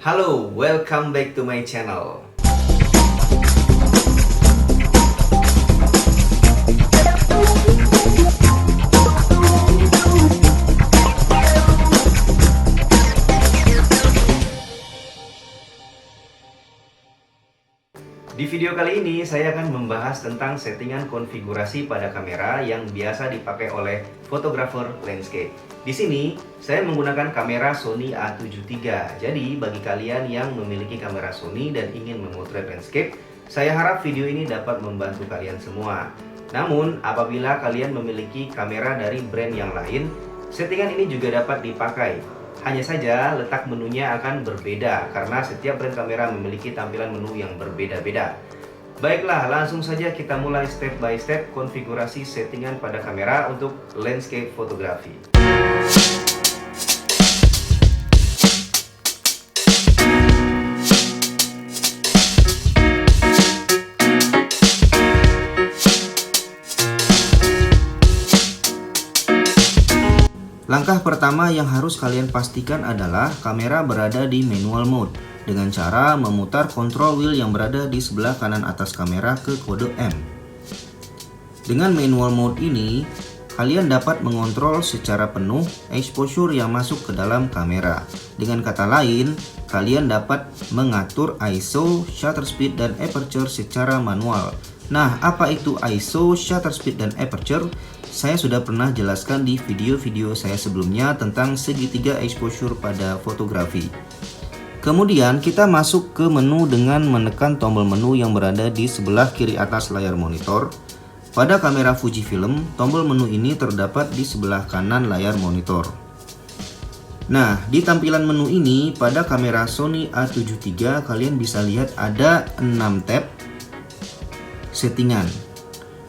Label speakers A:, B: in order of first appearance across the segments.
A: Halo, welcome back to my channel. Di video kali ini saya akan membahas tentang settingan konfigurasi pada kamera yang biasa dipakai oleh fotografer landscape. Di sini saya menggunakan kamera Sony A7 III. Jadi bagi kalian yang memiliki kamera Sony dan ingin memotret landscape, saya harap video ini dapat membantu kalian semua. Namun apabila kalian memiliki kamera dari brand yang lain, settingan ini juga dapat dipakai. Hanya saja letak menunya akan berbeda karena setiap brand kamera memiliki tampilan menu yang berbeda-beda. Baiklah, langsung saja kita mulai step by step konfigurasi settingan pada kamera untuk landscape fotografi. Langkah pertama yang harus kalian pastikan adalah kamera berada di manual mode dengan cara memutar control wheel yang berada di sebelah kanan atas kamera ke kode M. Dengan manual mode ini, kalian dapat mengontrol secara penuh exposure yang masuk ke dalam kamera. Dengan kata lain, kalian dapat mengatur ISO, shutter speed, dan aperture secara manual. Nah, apa itu ISO, shutter speed, dan aperture? Saya sudah pernah jelaskan di video-video saya sebelumnya tentang segitiga exposure pada fotografi. Kemudian kita masuk ke menu dengan menekan tombol menu yang berada di sebelah kiri atas layar monitor. Pada kamera Fujifilm, tombol menu ini terdapat di sebelah kanan layar monitor. Nah, di tampilan menu ini pada kamera Sony A7 III kalian bisa lihat ada 6 tab settingan.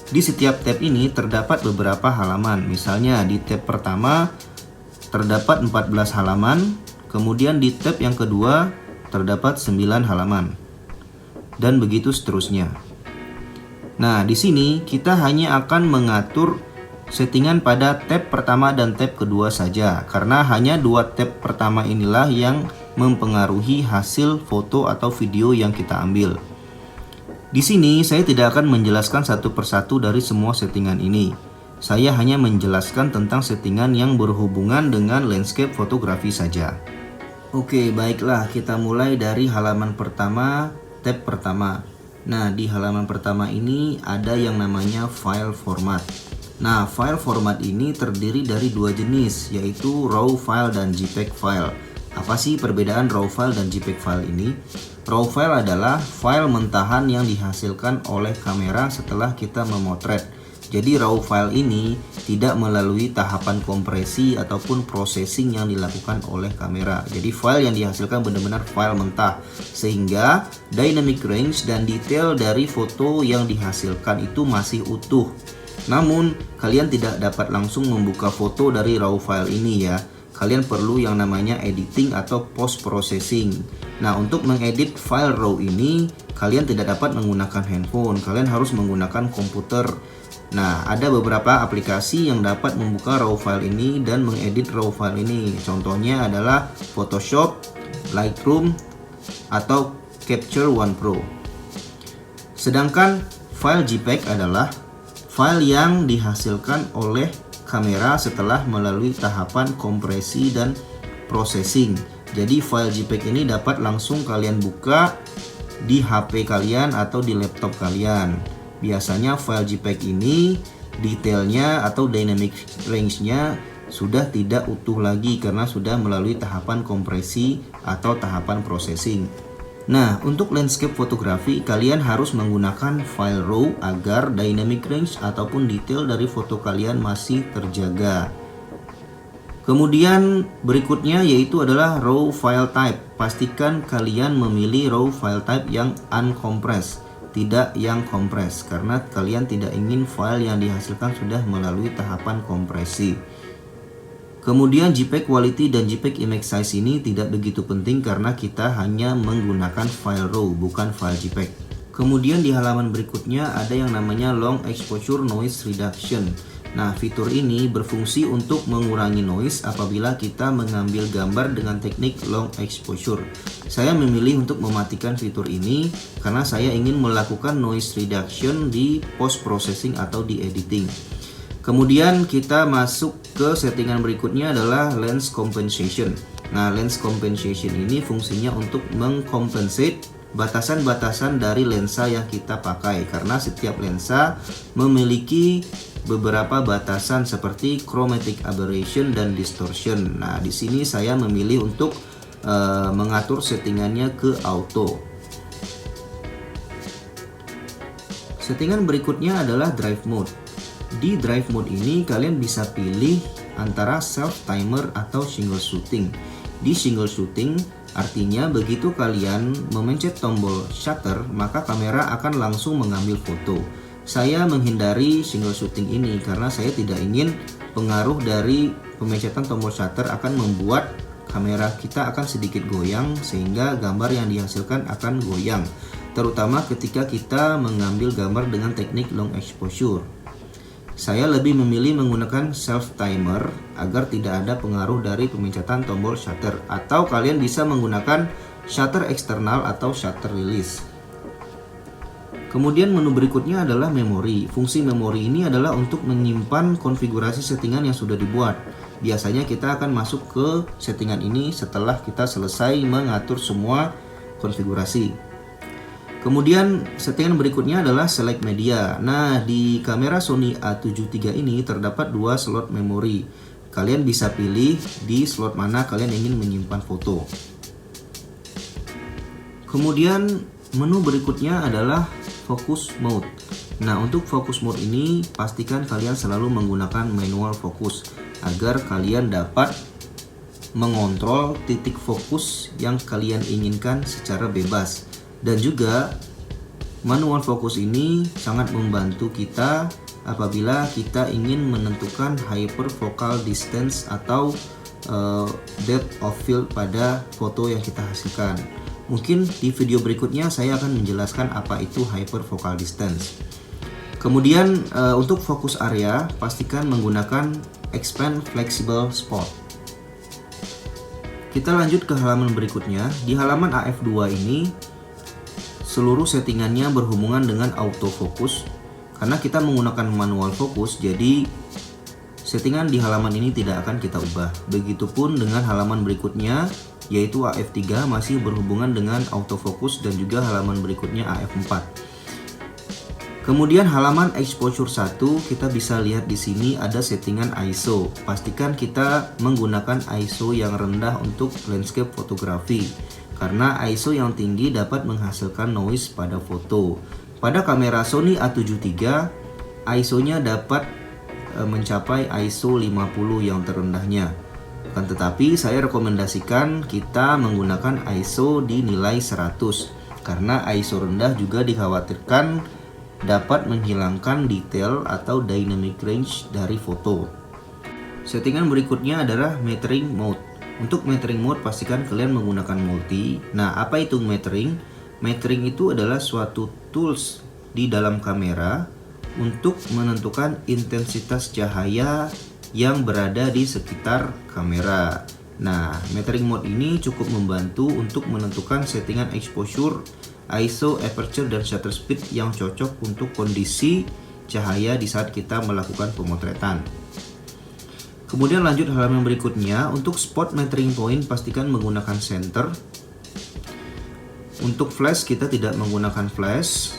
A: Di setiap tab ini terdapat beberapa halaman. Misalnya di tab pertama terdapat 14 halaman, kemudian di tab yang kedua terdapat 9 halaman. Dan begitu seterusnya. Nah, di sini kita hanya akan mengatur settingan pada tab pertama dan tab kedua saja, karena hanya dua tab pertama inilah yang mempengaruhi hasil foto atau video yang kita ambil. Di sini saya tidak akan menjelaskan satu persatu dari semua settingan ini. Saya hanya menjelaskan tentang settingan yang berhubungan dengan landscape fotografi saja. Oke, baiklah, kita mulai dari halaman pertama, tab pertama. Nah, di halaman pertama ini ada yang namanya file format. Nah, file format ini terdiri dari dua jenis, yaitu RAW file dan JPEG file. Apa sih perbedaan RAW file dan JPEG file ini? RAW file adalah file mentahan yang dihasilkan oleh kamera setelah kita memotret. Jadi RAW file ini tidak melalui tahapan kompresi ataupun processing yang dilakukan oleh kamera. Jadi file yang dihasilkan benar-benar file mentah, sehingga dynamic range dan detail dari foto yang dihasilkan itu masih utuh. Namun kalian tidak dapat langsung membuka foto dari RAW file ini ya. Kalian perlu yang namanya editing atau post processing. Nah, untuk mengedit file RAW ini kalian tidak dapat menggunakan handphone, kalian harus menggunakan komputer. Nah, ada beberapa aplikasi yang dapat membuka RAW file ini dan mengedit RAW file ini. Contohnya adalah Photoshop, Lightroom, atau Capture One Pro. Sedangkan file JPEG adalah file yang dihasilkan oleh kamera setelah melalui tahapan kompresi dan processing. Jadi file JPEG ini dapat langsung kalian buka di HP kalian atau di laptop kalian. Biasanya file JPEG ini detailnya atau dynamic range-nya sudah tidak utuh lagi karena sudah melalui tahapan kompresi atau tahapan processing. Nah, untuk landscape fotografi kalian harus menggunakan file RAW agar dynamic range ataupun detail dari foto kalian masih terjaga. Kemudian berikutnya yaitu adalah RAW file type. Pastikan kalian memilih RAW file type yang uncompressed, tidak yang compressed, karena kalian tidak ingin file yang dihasilkan sudah melalui tahapan kompresi. Kemudian JPEG quality dan JPEG image size ini tidak begitu penting karena kita hanya menggunakan file RAW bukan file JPEG. Kemudian di halaman berikutnya ada yang namanya long exposure noise reduction. Nah, fitur ini berfungsi untuk mengurangi noise apabila kita mengambil gambar dengan teknik long exposure. Saya memilih untuk mematikan fitur ini karena saya ingin melakukan noise reduction di post processing atau di editing. Kemudian kita masuk ke settingan berikutnya adalah lens compensation. Nah, lens compensation ini fungsinya untuk mengcompensate batasan-batasan dari lensa yang kita pakai, karena setiap lensa memiliki beberapa batasan seperti chromatic aberration dan distortion. Nah, di sini saya memilih untuk mengatur settingannya ke auto. Settingan berikutnya adalah drive mode. Di drive mode ini kalian bisa pilih antara self timer atau single shooting. Di single shooting artinya begitu kalian memencet tombol shutter, maka kamera akan langsung mengambil foto. Saya menghindari single shooting ini karena saya tidak ingin pengaruh dari pemencatan tombol shutter akan membuat kamera kita akan sedikit goyang, sehingga gambar yang dihasilkan akan goyang, terutama ketika kita mengambil gambar dengan teknik long exposure. Saya lebih memilih menggunakan self timer agar tidak ada pengaruh dari pemencatan tombol shutter, atau kalian bisa menggunakan shutter eksternal atau shutter release. Kemudian menu berikutnya adalah memori. Fungsi memori ini adalah untuk menyimpan konfigurasi settingan yang sudah dibuat. Biasanya kita akan masuk ke settingan ini setelah kita selesai mengatur semua konfigurasi. Kemudian settingan berikutnya adalah select media. Nah, di kamera Sony A7 III ini terdapat dua slot memori. Kalian bisa pilih di slot mana kalian ingin menyimpan foto. Kemudian menu berikutnya adalah focus mode. Nah, untuk focus mode ini pastikan kalian selalu menggunakan manual focus agar kalian dapat mengontrol titik fokus yang kalian inginkan secara bebas. Dan juga manual focus ini sangat membantu kita apabila kita ingin menentukan hyperfocal distance atau depth of field pada foto yang kita hasilkan. Mungkin di video berikutnya saya akan menjelaskan apa itu hyperfocal distance. Kemudian untuk fokus area pastikan menggunakan expand flexible spot. Kita lanjut ke halaman berikutnya. Di halaman AF2 ini seluruh settingannya berhubungan dengan autofocus. Karena kita menggunakan manual focus, jadi settingan di halaman ini tidak akan kita ubah. Begitupun dengan halaman berikutnya, yaitu AF3 masih berhubungan dengan autofocus, dan juga halaman berikutnya AF4. Kemudian halaman exposure 1 kita bisa lihat di sini ada settingan ISO. Pastikan kita menggunakan ISO yang rendah untuk landscape fotografi, karena ISO yang tinggi dapat menghasilkan noise pada foto. Pada kamera Sony A7 III, ISO-nya dapat mencapai ISO 50 yang terendahnya. Akan tetapi saya rekomendasikan kita menggunakan ISO di nilai 100, karena ISO rendah juga dikhawatirkan dapat menghilangkan detail atau dynamic range dari foto. Settingan berikutnya adalah metering mode. Untuk metering mode pastikan kalian menggunakan multi. Nah, apa itu metering? Metering itu adalah suatu tools di dalam kamera untuk menentukan intensitas cahaya yang berada di sekitar kamera. Nah, metering mode ini cukup membantu untuk menentukan settingan exposure, ISO, aperture, dan shutter speed yang cocok untuk kondisi cahaya di saat kita melakukan pemotretan. Kemudian lanjut halaman berikutnya. Untuk spot metering point pastikan menggunakan center. Untuk flash kita tidak menggunakan flash.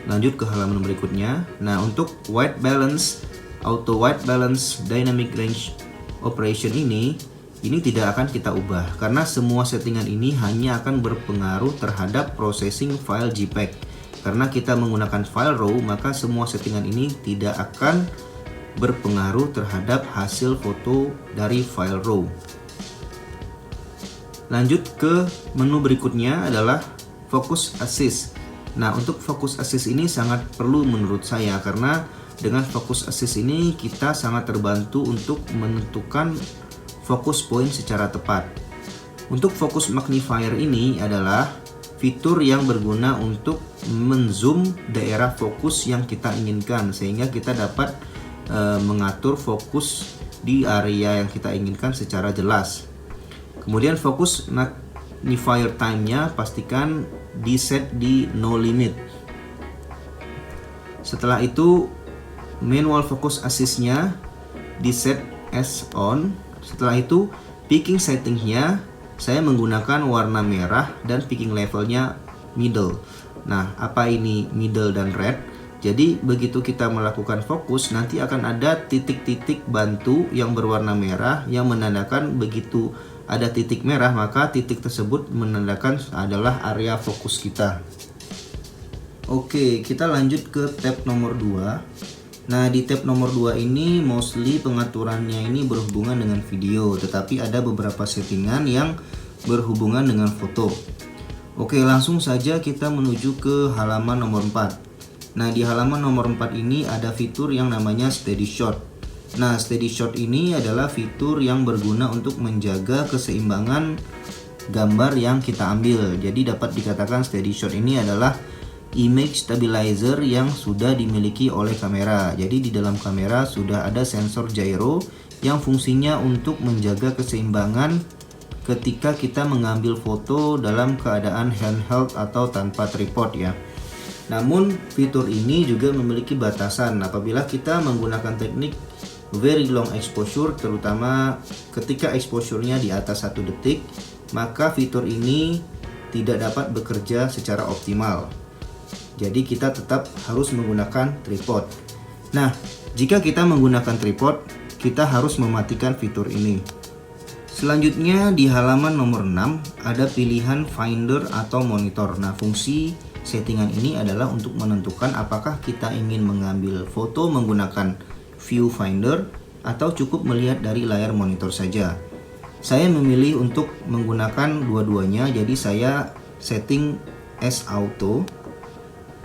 A: Lanjut ke halaman berikutnya. Nah, untuk white balance, auto white balance, dynamic range operation ini tidak akan kita ubah, karena semua settingan ini hanya akan berpengaruh terhadap processing file JPEG. Karena kita menggunakan file RAW, maka semua settingan ini tidak akan berpengaruh terhadap hasil foto dari file RAW. Lanjut ke menu berikutnya adalah focus assist. Nah, untuk focus assist ini sangat perlu menurut saya, karena dengan focus assist ini kita sangat terbantu untuk menentukan fokus point secara tepat. Untuk focus magnifier ini adalah fitur yang berguna untuk menzoom daerah fokus yang kita inginkan, sehingga kita dapat mengatur fokus di area yang kita inginkan secara jelas. Kemudian fokus magnifier time-nya pastikan di set di no limit. Setelah itu manual focus assist-nya di set as on. Setelah itu picking setting-nya saya menggunakan warna merah dan picking levelnya middle. Nah, apa ini middle dan red? Jadi begitu kita melakukan fokus, nanti akan ada titik-titik bantu yang berwarna merah yang menandakan begitu ada titik merah, maka titik tersebut menandakan adalah area fokus kita. Oke, kita lanjut ke tab nomor 2. Nah, di tab nomor 2 ini mostly pengaturannya ini berhubungan dengan video, tetapi ada beberapa settingan yang berhubungan dengan foto. Oke, langsung saja kita menuju ke halaman nomor 4. Nah, di halaman nomor 4 ini ada fitur yang namanya steady shot. Nah, steady shot ini adalah fitur yang berguna untuk menjaga keseimbangan gambar yang kita ambil. Jadi dapat dikatakan steady shot ini adalah image stabilizer yang sudah dimiliki oleh kamera. Jadi di dalam kamera sudah ada sensor gyro yang fungsinya untuk menjaga keseimbangan ketika kita mengambil foto dalam keadaan handheld atau tanpa tripod ya. Namun fitur ini juga memiliki batasan apabila kita menggunakan teknik very long exposure, terutama ketika exposure-nya di atas 1 detik, maka fitur ini tidak dapat bekerja secara optimal. Jadi kita tetap harus menggunakan tripod. Nah, jika kita menggunakan tripod, kita harus mematikan fitur ini. Selanjutnya di halaman nomor 6 ada pilihan finder atau monitor. Nah, fungsi settingan ini adalah untuk menentukan apakah kita ingin mengambil foto menggunakan viewfinder atau cukup melihat dari layar monitor saja. Saya memilih untuk menggunakan dua-duanya, jadi saya setting as auto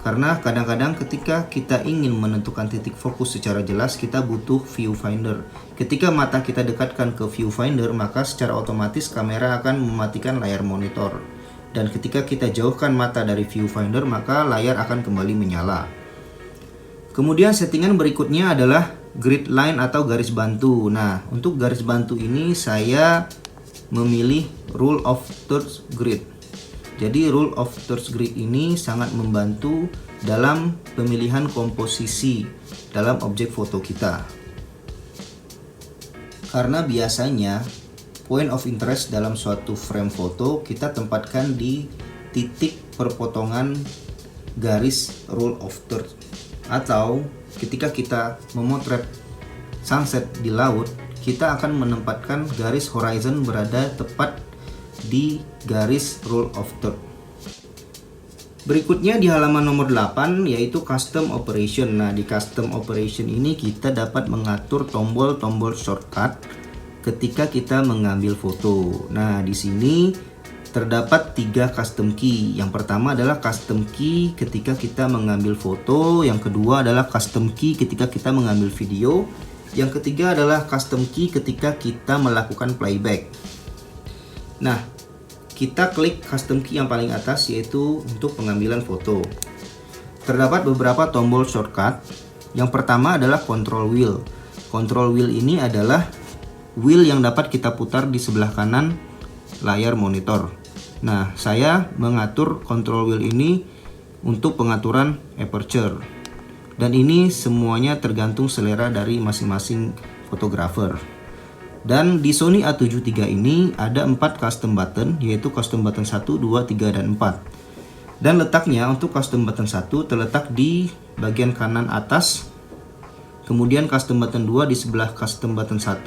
A: karena kadang-kadang ketika kita ingin menentukan titik fokus secara jelas kita butuh viewfinder. Ketika mata kita dekatkan ke viewfinder, maka secara otomatis kamera akan mematikan layar monitor. Dan ketika kita jauhkan mata dari viewfinder, maka layar akan kembali menyala. Kemudian settingan berikutnya adalah grid line atau garis bantu. Nah, untuk garis bantu ini saya memilih rule of thirds grid. Jadi rule of thirds grid ini sangat membantu dalam pemilihan komposisi dalam objek foto kita. Karena biasanya point of interest dalam suatu frame foto kita tempatkan di titik perpotongan garis rule of third, atau ketika kita memotret sunset di laut, kita akan menempatkan garis horizon berada tepat di garis rule of third. Berikutnya di halaman nomor 8 yaitu custom operation. Nah, di custom operation ini kita dapat mengatur tombol-tombol shortcut ketika kita mengambil foto. Nah, di sini terdapat 3 custom key. Yang pertama adalah custom key ketika kita mengambil foto, yang kedua adalah custom key ketika kita mengambil video, yang ketiga adalah custom key ketika kita melakukan playback. Nah, kita klik custom key yang paling atas yaitu untuk pengambilan foto. Terdapat beberapa tombol shortcut. Yang pertama adalah control wheel. Control wheel ini adalah wheel yang dapat kita putar di sebelah kanan layar monitor. Nah, saya mengatur control wheel ini untuk pengaturan aperture. Dan ini semuanya tergantung selera dari masing-masing fotografer. Dan di Sony A7 III ini ada 4 custom button, yaitu custom button 1, 2, 3, dan 4. Dan letaknya untuk custom button 1 terletak di bagian kanan atas. Kemudian custom button 2 di sebelah custom button 1.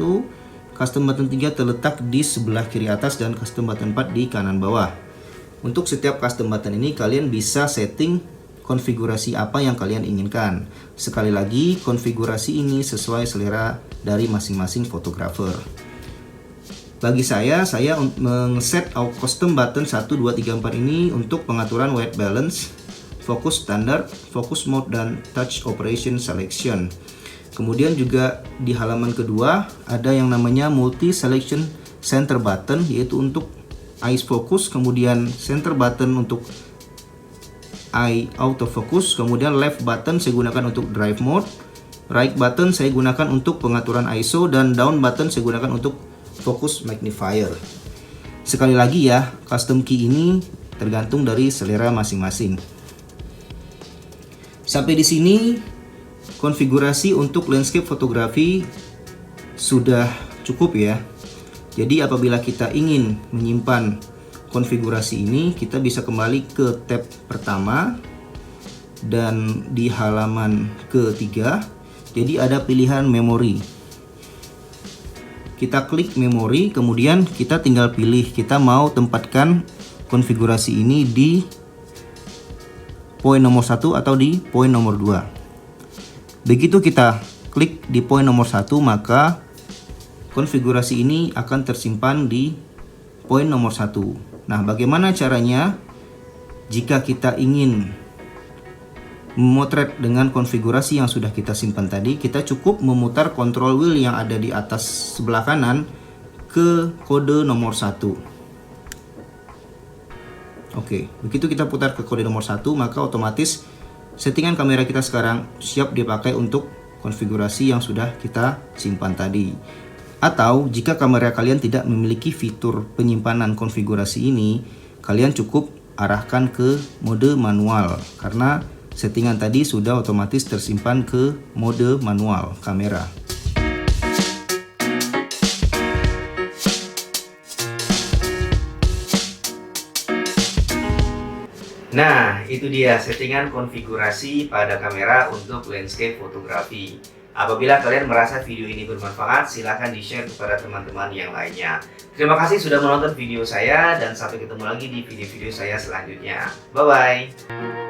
A: Custom button 3 terletak di sebelah kiri atas dan custom button 4 di kanan bawah. Untuk setiap custom button ini kalian bisa setting konfigurasi apa yang kalian inginkan. Sekali lagi, konfigurasi ini sesuai selera dari masing-masing fotografer. Bagi saya mengset custom button 1, 2, 3, 4 ini untuk pengaturan white balance, focus standard, focus mode, dan touch operation selection. Kemudian juga di halaman kedua ada yang namanya multi selection center button, yaitu untuk eye focus, kemudian center button untuk eye autofocus, kemudian left button saya gunakan untuk drive mode, right button saya gunakan untuk pengaturan ISO, dan down button saya gunakan untuk focus magnifier. Sekali lagi ya, custom key ini tergantung dari selera masing-masing. Sampai di sini konfigurasi untuk landscape fotografi sudah cukup ya. Jadi apabila kita ingin menyimpan konfigurasi ini, kita bisa kembali ke tab pertama dan di halaman ketiga. Jadi ada pilihan memori. Kita klik memori, kemudian kita tinggal pilih kita mau tempatkan konfigurasi ini di poin nomor 1 atau di poin nomor 2. Begitu kita klik di poin nomor 1, maka konfigurasi ini akan tersimpan di poin nomor 1. Nah, bagaimana caranya jika kita ingin memotret dengan konfigurasi yang sudah kita simpan tadi? Kita cukup memutar control wheel yang ada di atas sebelah kanan ke kode nomor 1. Oke, begitu kita putar ke kode nomor 1, maka otomatis settingan kamera kita sekarang siap dipakai untuk konfigurasi yang sudah kita simpan tadi. Atau jika kamera kalian tidak memiliki fitur penyimpanan konfigurasi ini, kalian cukup arahkan ke mode manual, karena settingan tadi sudah otomatis tersimpan ke mode manual kamera. Nah, itu dia settingan konfigurasi pada kamera untuk landscape fotografi. Apabila kalian merasa video ini bermanfaat, silahkan di-share kepada teman-teman yang lainnya. Terima kasih sudah menonton video saya, dan sampai ketemu lagi di video-video saya selanjutnya. Bye-bye!